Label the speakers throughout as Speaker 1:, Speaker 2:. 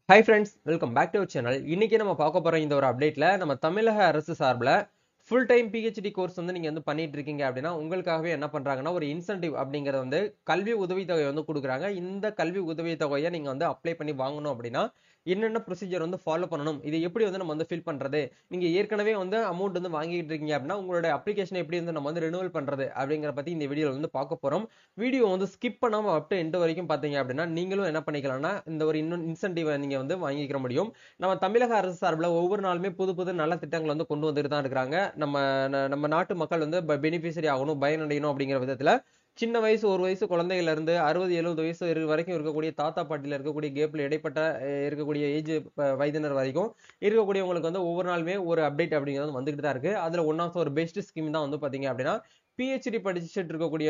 Speaker 1: Hi friends, welcome back to our channel. இன்னைக்கு நம்ம பார்க்க போற இந்த ஒரு அப்டேட்ல நம்ம தமிழக அரசு சார்பில் ஃபுல் டைம் பிஹெச்டி கோர்ஸ் வந்து நீங்க வந்து பண்ணிட்டு இருக்கீங்க அப்படின்னா உங்களுக்காகவே என்ன பண்றாங்கன்னா ஒரு இன்சென்டிவ் அப்படிங்கறது வந்து கல்வி உதவித்தொகை வந்து கொடுக்குறாங்க. இந்த கல்வி உதவித்தொகையை நீங்க வந்து அப்ளை பண்ணி வாங்கணும் அப்படின்னா என்னென்ன ப்ரொசீஜர் வந்து ஃபாலோ பண்ணணும், இது எப்படி வந்து நம்ம வந்து ஃபில் பண்றது, நீங்க ஏற்கனவே வந்து அமௌண்ட் வந்து வாங்கிட்டு இருக்கீங்க அப்படின்னா உங்களோட அப்ளிகேஷன் எப்படி வந்து நம்ம வந்து ரினுவல் பண்றது அப்படிங்கிற பத்தி இந்த வீடியோல வந்து பார்க்க போறோம். வீடியோ வந்து ஸ்கிப் பண்ணாம அப் டு எண்ட் வரைக்கும் பாத்தீங்க அப்படின்னா நீங்களும் என்ன பண்ணிக்கலாம்னா இந்த ஒரு இன்னும் இன்சென்டிவ் நீங்க வந்து வாங்கிக்கிற முடியும். நம்ம தமிழக அரசு சார்பில் ஒவ்வொரு நாளுமே புது புது நல்ல திட்டங்கள் வந்து கொண்டு வந்துட்டு தான் இருக்கிறாங்க. நம்ம நாட்டு மக்கள் வந்து பெனிஃபிஷரி ஆகணும், பயனடையணும் அப்படிங்கிற விதத்துல சின்ன வயசு ஒரு வயசு குழந்தைகள்ல இருந்து 60-70 வயசு வரைக்கும் இருக்கக்கூடிய தாத்தா பாட்டில இருக்கக்கூடிய கேப்ல இடைப்பட்ட இருக்கக்கூடிய ஏஜ் வயதினர் வரைக்கும் இருக்கக்கூடியவங்களுக்கு வந்து ஒவ்வொரு நாளுமே ஒரு அப்டேட் அப்படிங்கிறது வந்துகிட்டு தான் இருக்கு. அதுல ஒன் ஆஃப் ஒரு பெஸ்ட் ஸ்கீம் தான் வந்து பாத்தீங்க அப்படின்னா பிஹெச்டி படிச்சுட்டு இருக்கக்கூடிய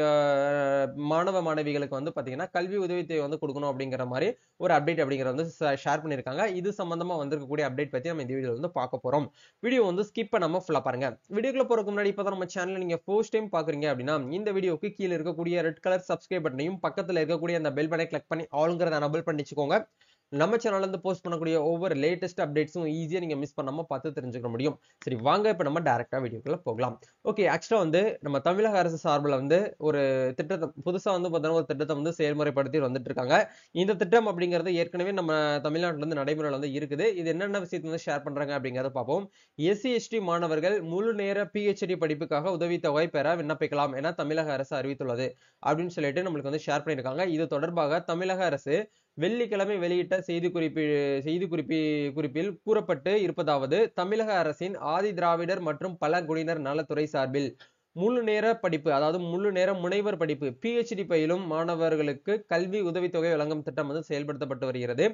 Speaker 1: மாணவ மாணவிகளுக்கு வந்து பாத்தீங்கன்னா கல்வி உதவித்தொகை வந்து கொடுக்கணும் அப்படிங்கிற மாதிரி ஒரு அப்டேட் அப்படிங்கிற வந்து ஷேர் பண்ணிருக்காங்க. இது சம்பந்தமா வந்திருக்கக்கூடிய அப்டேட் பத்தி நம்ம இந்த வீடியோல வந்து பார்க்க போறோம். வீடியோ வந்து ஸ்கிப் பண்ணாம ஃபுல்லா பாருங்க. வீடியோக்குள்ள போறதுக்கு முன்னாடி இப்பதான் நம்ம சேனல் நீங்க ஃபர்ஸ்ட் டைம் பாக்குறீங்க அப்படின்னா இந்த வீடியோக்கு கீழே இருக்கக்கூடிய ரெட் கலர் சப்ஸ்கிரைப் பட்டனையும் பக்கத்துல இருக்கக்கூடிய அந்த பெல் பட்டனை கிளிக் பண்ணி ஆல்ங்கிறத எனபிள் பண்ணிச்சுக்கோங்க. நம்ம சேனல்ல இருந்து போஸ்ட் பண்ணக்கூடிய ஒவ்வொரு லேட்டஸ்ட் அப்டேட்ஸும் ஈஸியா நீங்க மிஸ் பண்ணாம பார்த்து தெரிஞ்சுக்க முடியும். சரி, வாங்க இப்ப நம்ம டைரக்டா வீடியோக்குள்ள போகலாம். ஓகே, ஆக்சுவலா வந்து நம்ம தமிழக அரசு சார்பில் வந்து ஒரு திட்டத்தை புதுசா வந்து பார்த்தீங்கன்னா ஒரு திட்டத்தை வந்து செயல்முறைப்படுத்தி வந்துட்டு இருக்காங்க. இந்த திட்டம் அப்படிங்கிறது ஏற்கனவே நம்ம தமிழ்நாட்டில இருந்து நடைமுறையில் வந்து இருக்குது. இது என்னென்ன விஷயத்தை வந்து ஷேர் பண்றாங்க அப்படிங்கறத பார்ப்போம். எஸ்சி எஸ்டி மாணவர்கள் முழு நேர பிஹெச்டி படிப்புக்காக உதவித்தொகை பெற விண்ணப்பிக்கலாம் என தமிழக அரசு அறிவித்துள்ளது அப்படின்னு சொல்லிட்டு நம்மளுக்கு வந்து ஷேர் பண்ணியிருக்காங்க. இது தொடர்பாக தமிழக அரசு வெள்ளிக்கிழமை வெளியிட்ட குறிப்பில் கூறப்பட்டு இருப்பதாவது, தமிழக அரசின் ஆதி திராவிடர் மற்றும் பழங்குடியினர் நலத்துறை சார்பில் முழு நேர படிப்பு, அதாவது முழு நேர முனைவர் படிப்பு பிஹெச்டி பயிலும் மாணவர்களுக்கு கல்வி உதவித்தொகை வழங்கும் திட்டம் வந்து செயல்படுத்தப்பட்டு வருகிறது.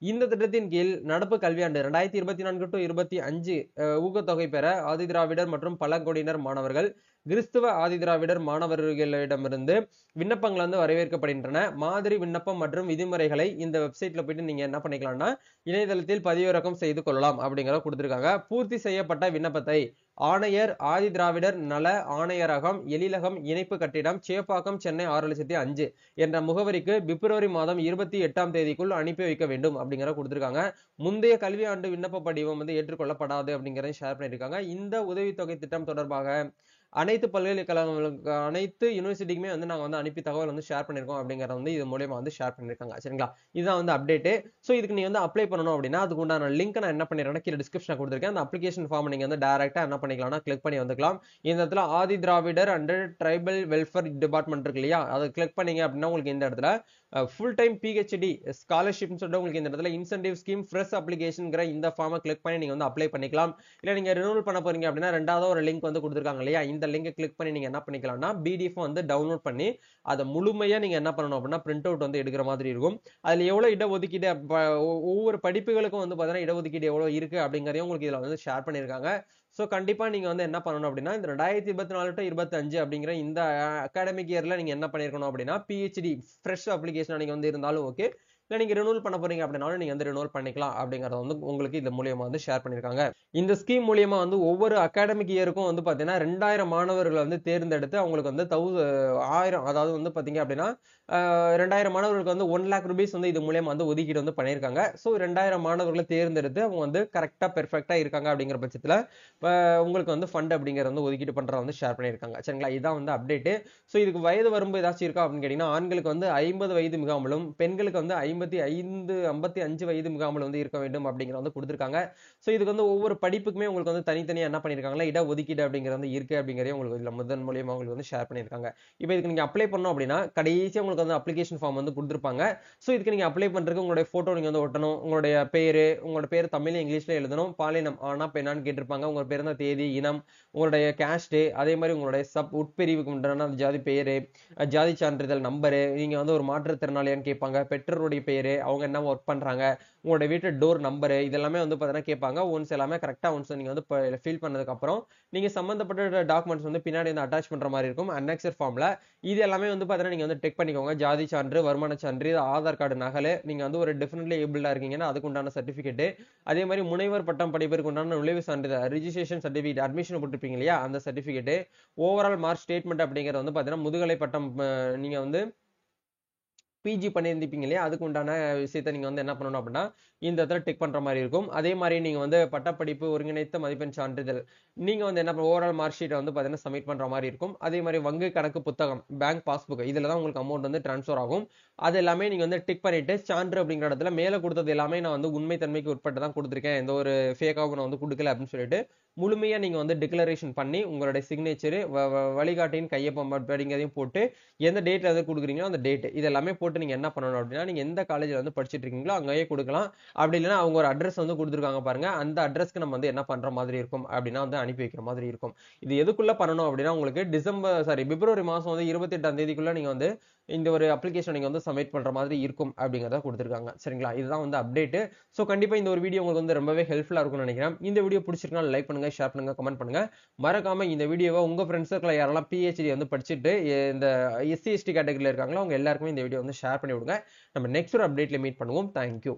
Speaker 1: இந்த திட்டத்தின் கீழ் நடப்பு கல்வியாண்டு 2024 to 25 ஊக்கத்தொகை பெற ஆதிதிராவிடர் மற்றும் பழங்குடியினர் மாணவர்கள் கிறிஸ்துவ ஆதிதிராவிடர் மாணவர்களிடமிருந்து விண்ணப்பங்கள் வந்து வரவேற்கப்படுகின்றன. மாதிரி விண்ணப்பம் மற்றும் விதிமுறைகளை இந்த வெப்சைட்ல போயிட்டு நீங்க என்ன பண்ணிக்கலாம்னா இணையதளத்தில் பதிவிறக்கம் செய்து கொள்ளலாம் அப்படிங்கிற கொடுத்திருக்காங்க. பூர்த்தி செய்யப்பட்ட விண்ணப்பத்தை ஆணையர் ஆதி திராவிடர் நல ஆணையரகம் எழிலகம் இணைப்பு கட்டிடம் சேப்பாக்கம் சென்னை 6,05,000 என்ற முகவரிக்கு பிப்ரவரி மாதம் 28ஆம் தேதிக்குள் அனுப்பி வைக்க வேண்டும் அப்படிங்கிற கொடுத்திருக்காங்க. முந்தைய கல்வி ஆண்டு விண்ணப்ப படிவம் வந்து ஏற்றுக்கொள்ளப்படாது அப்படிங்கறத ஷேர் பண்ணிருக்காங்க. இந்த உதவித்தொகை திட்டம் தொடர்பாக அனைத்து பல்கலைக்கழகங்களுக்கு அனைத்து யூனிவர்சிட்டிக்குமே வந்து நாங்க வந்து அனுப்பி தகவல் வந்து ஷேர் பண்ணிருக்கோம் அப்படிங்கறத வந்து இது மூலமா வந்து ஷேர் பண்ணிருக்காங்க. சரிங்களா, இதுதான் வந்து அப்டேட். சோ இதுக்கு நீங்க வந்து அப்ளை பண்ணணும் அப்படின்னா அதுக்கு உண்டான லிங்க் நான் என்ன பண்ணிருக்கேன் கீழே டிஸ்கிரிப்ஷன்ல கொடுத்திருக்கேன். அந்த அப்ளிகேஷன் ஃபார்ம் நீங்க வந்து டைரக்டா என்ன பண்ணிக்கலாம்னா கிளிக் பண்ணி வந்துக்கலாம். இந்த இடத்துல Adi Dravidar and tribal welfare department இருக்கு இல்லையா, அதை கிளிக் பண்ணீங்க அப்படின்னா உங்களுக்கு இந்த இடத்துல ஃபுல் டைம் பிஹெச்டி ஸ்காலர்ஷிப்னு சொல்லிட்டு உங்களுக்கு இந்த இடத்துல இன்சென்டிவ் ஸ்கீம் ஃப்ரெஷ் அப்ளிகேஷன்ங்கிற இந்த ஃபார்மை கிளிக் பண்ணி நீங்க வந்து அப்ளை பண்ணிக்கலாம். இல்ல நீங்க ரினியூவல் பண்ண போறீங்க அப்படின்னா ரெண்டாவது ஒரு லிங்க் வந்து கொடுத்திருக்காங்க இல்லையா, இந்த லிங்கை கிளிக் பண்ணி நீங்க என்ன பண்ணிக்கலாம்னா பிடிஎஃப் வந்து டவுன்லோட் பண்ணி அதை முழுமையா நீங்க என்ன பண்ணணும் அப்படின்னா பிரிண்ட் அவுட் வந்து எடுக்கிற மாதிரி இருக்கும். அதுல எவ்வளவு இடஒதுக்கீடு ஒவ்வொரு படிப்புகளுக்கும் வந்து பாத்தீங்கன்னா இடஒதுக்கீடு எவ்வளவு இருக்கு அப்படிங்கறதையும் உங்களுக்கு இதுல வந்து ஷேர் பண்ணிருக்காங்க. சோ கண்டிப்பா நீங்க வந்து என்ன பண்ணணும் அப்படின்னா இந்த 2024 to 25 அப்படிங்கிற இந்த அகாடமிக் இயர்ல நீங்க என்ன பண்ணிருக்கணும் அப்படின்னா பிஹெச்டி ஃப்ரெஷ் அப்ளிகேஷன் நீங்க வந்து இருந்தாலும் ஓகே, இல்ல நீங்க ரினியூவல் பண்ண போறீங்க அப்படின்னாலும் நீங்க வந்து ரினியூவல் பண்ணிக்கலாம் அப்படிங்கறத வந்து உங்களுக்கு இந்த மூலியமா வந்து ஷேர் பண்ணிருக்காங்க. இந்த ஸ்கீம் மூலியமா வந்து ஒவ்வொரு அகாடமிக் இயருக்கும் வந்து பாத்தீங்கன்னா 2000 மாணவர்களை வந்து தேர்ந்தெடுத்து அவங்களுக்கு வந்து 1000, அதாவது வந்து பாத்தீங்க அப்படின்னா 2000 மாணவர்களுக்கு வந்து 1 lakh rupees வந்து இது மூலியமா வந்து ஒதுக்கீடு வந்து பண்ணிருக்காங்க. சோ 2000 மாணவர்களை தேர்ந்தெடுத்து அவங்க வந்து கரெக்டா பெர்ஃபெக்ட்டா இருக்காங்க அப்படிங்கிற பட்சத்துல உங்களுக்கு வந்து ஃபண்ட் அப்படிங்கறது வந்து ஒதுக்கீடு பண்றத வந்து ஷேர் பண்ணிருக்காங்க. சரிங்களா, இதான் வந்து அப்டேட். சோ இதுக்கு வயது வரம்பு ஏதாச்சும் இருக்கா அப்படின்னு கேட்டீங்கன்னா ஆண்களுக்கு வந்து 50 வயது மிகாமலும் பெண்களுக்கு வந்து 55 வயது மிகாமல் வந்து இருக்க வேண்டும் அப்படிங்கறத வந்து கொடுத்திருக்காங்க. சோ இதுக்கு வந்து ஒவ்வொரு படிப்புக்குமே உங்களுக்கு வந்து தனித்தனியா என்ன பண்ணிருக்காங்களா இட ஒதுக்கீடு அப்படிங்கிறது வந்து இருக்கு அப்படிங்கறதே உங்களுக்கு இதுல முதன் மூலியமா உங்களுக்கு வந்து ஷேர் பண்ணிருக்காங்க. இப்போ இதுக்கு நீங்க அப்ளை பண்ணணும் அப்படின்னா கடைசியா உங்களுக்கு வந்து அப்ளிகேஷன் ஃபார்ம் வந்து கொடுத்திருப்பாங்க. சோ இதுக்கு நீங்க அப்ளை பண்றதுக்கு உங்களுடைய போட்டோ நீங்க வந்து ஒட்டணும், உங்களோட பேர் தமிழ்ல இங்கிலீஷ்ல எழுதணும், பாலினம் ஆனா பெண்ணான்னு கேட்டிருப்பாங்க, உங்க பிறந்த தேதி, இனம், உங்களுடைய கேஸ்ட், அதே மாதிரி உங்களுடைய உட்பிரிவுக்கு உண்டான ஜாதி பெயரு, ஜாதி சான்றிதழ் நம்பரு, நீங்க வந்து ஒரு மாற்றுத்திறனாளியான்னு கேட்பாங்க, பெற்றோருடைய பெயரு, அவங்க என்ன ஒர்க் பண்றாங்க, உங்களுடைய வீட்டு டோர் நம்பரு, இதெல்லாமே வந்து பாத்தீங்கன்னா கேட்பாங்க. ஒன்ஸ் எல்லாமே கரெக்டா நீங்க வந்து ஃபில் பண்ணதுக்கு அப்புறம் நீங்க சம்பந்தப்பட்ட டாக்குமெண்ட்ஸ் வந்து பின்னாடி வந்து அட்டாச் பண்ற மாதிரி இருக்கும் அன்னெக்சர் ஃபார்ம்ல. இது எல்லாமே வந்து பாத்தீங்கன்னா நீங்க வந்து டெக் பண்ணிக்கோங்க. ஜாதி சான்று, வருமான சான்று, ஆதார் கார்டு நகல், நீங்க வந்து ஒரு டெஃபினெட்லி ஏபிள்டா இருக்கீங்கன்னா அதுக்கு உண்டான சர்டிபிகேட், அதே மாதிரி முனைவர் பட்டம் படிப்பிற்கு உண்டான நுழைவு சான்றிதழ் ரிஜிஸ்ட்ரேஷன் சர்டிபிகேட் அட்மிஷன் போட்டிருப்பீங்க இல்லையா அந்த சர்டிபிகேட், ஓவரால் மார்க் ஸ்டேட்மெண்ட் அப்படிங்கறது வந்து பாத்தீங்கன்னா முதுகலை பட்டம் நீங்க வந்து பிஜி பண்ணியிருந்திருப்பீங்க இல்லையா, அதுக்கு உண்டான விஷயத்த நீங்க வந்து என்ன பண்ணணும் அப்படின்னா இந்த இடத்துல டிக் பண்ற மாதிரி இருக்கும். அதே மாதிரி நீங்க வந்து பட்டப்படிப்பு ஒருங்கிணைத்த மதிப்பெண் சான்றிதழ் நீங்க வந்து என்ன ஓவரால் மார்க் ஷீட்டை வந்து பாத்தீங்கன்னா சப்மிட் பண்ற மாதிரி இருக்கும். அதே மாதிரி வங்கி கணக்கு புத்தகம் பேங்க் பாஸ்புக் இதுல தான் உங்களுக்கு அமௌண்ட் வந்து டிரான்ஸ்ஃபர் ஆகும். அது எல்லாமே நீங்க வந்து டிக் பண்ணிட்டு சான்று அப்படிங்கிற இடத்துல மேல கொடுத்தது எல்லாமே நான் வந்து உண்மை தன்மைக்கு உட்பட்டு தான் கொடுத்துருக்கேன், எந்த ஒரு ஃபேக்காகவும் நான் வந்து கொடுக்கல அப்படின்னு சொல்லிட்டு முழுமையா நீங்க வந்து டிக்ளரேஷன் பண்ணி உங்களுடைய சிக்னேச்சர் வழிகாட்டியின் கையொப்பம் அப்படிங்கிறதையும் போட்டு எந்த டேட்ல வந்து கொடுக்குறீங்களோ அந்த டேட் இது எல்லாமே போட்டு நீங்க என்ன பண்ணணும் அப்படின்னா நீங்க எந்த காலேஜ்ல வந்து படிச்சுட்டு இருக்கீங்களோ அங்கேயே கொடுக்கலாம். அப்படி இல்லைன்னா அவங்க ஒரு அட்ரஸ் வந்து கொடுத்துருக்காங்க பாருங்க, அந்த அட்ரஸ்க்கு நம்ம வந்து என்ன பண்ற மாதிரி இருக்கும் அப்படின்னா வந்து அனுப்பி வைக்கிற மாதிரி இருக்கும். இது எதுக்குள்ள பண்ணணும் அப்படின்னா உங்களுக்கு பிப்ரவரி மாசம் வந்து 28ஆம் தேதிக்குள்ள நீங்க வந்து இந்த ஒரு அப்ளிகேஷன் நீங்க வந்து சப்மிட் பண்ற மாதிரி இருக்கும் அப்படிங்கறத கொடுத்துருக்காங்க. சரிங்களா, இதுதான் வந்து அப்டேட். சோ கண்டிப்பா இந்த ஒரு வீடியோ உங்களுக்கு வந்து ரொம்பவே ஹெல்ப்ஃபுல்லா இருக்கும்னு நினைக்கிறேன். இந்த வீடியோ பிடிச்சிருக்கா லைக் பண்ணுங்க, ஷேர் பண்ணுங்க, கமெண்ட் பண்ணுங்க. மறக்காம இந்த வீடியோவை உங்க ஃப்ரெண்ட்ஸ் சர்க்கிள் யாரெல்லாம் பிஹெச்டி வந்து படிச்சுட்டு இந்த எஸ்சி எஸ்டி கேட்டகரியில இருக்காங்களோ அவங்க எல்லாருக்குமே இந்த வீடியோ வந்து ஷேர் பண்ணி விடுங்க. நம்ம நெக்ஸ்ட் ஒரு அப்டேட்ல மீட் பண்ணுவோம். தேங்க்யூ.